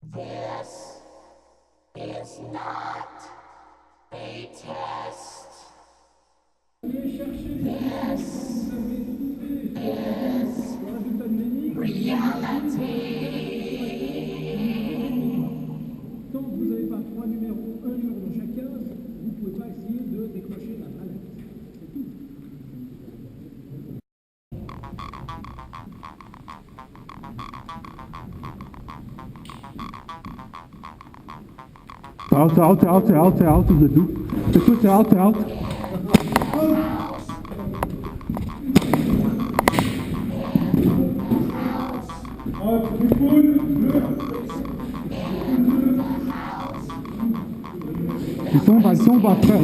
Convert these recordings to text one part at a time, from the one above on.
This is not a test. This is reality. Tant que vous n'avez pas un numéro dans chaque case, vous ne pouvez pas essayer de décrocher la mallette. C'est tout. Alto, Dudu. Écoute, alto. Il tombe après.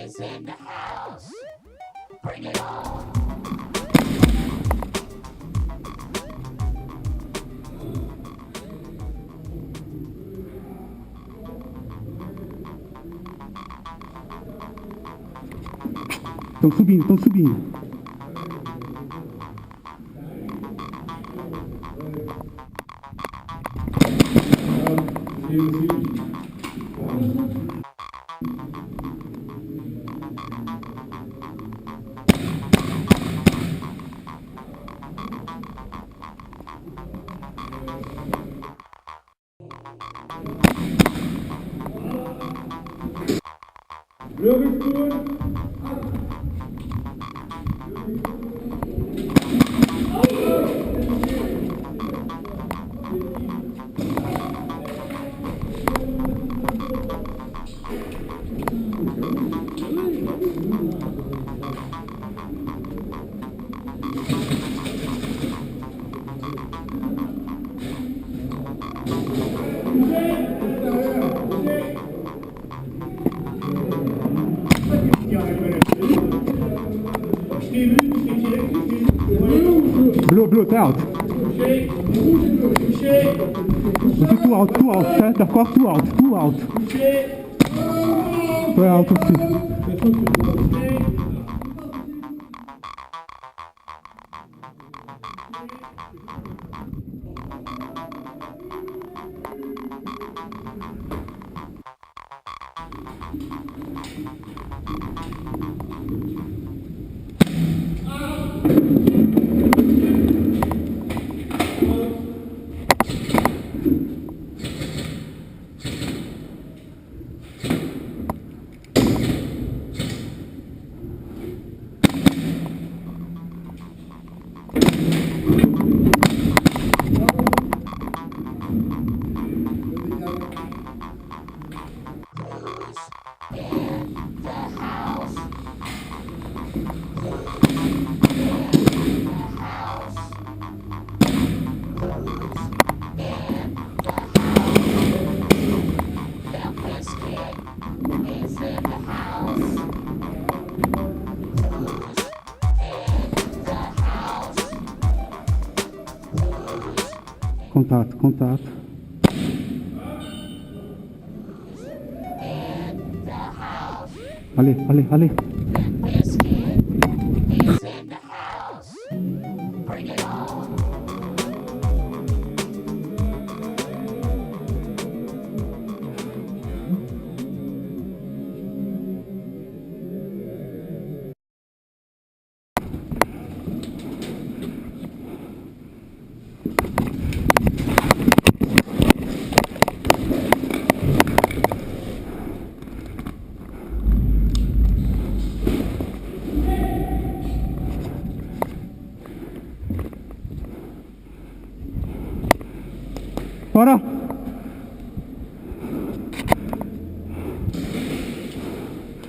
Is in the house. Bring it on. Estão subindo. Bleu, t'es out. Tout out, hein, d'accord, tout out. Ouais, out aussi. Contato. Allez. This kid is in the house. Bring it on. Bora!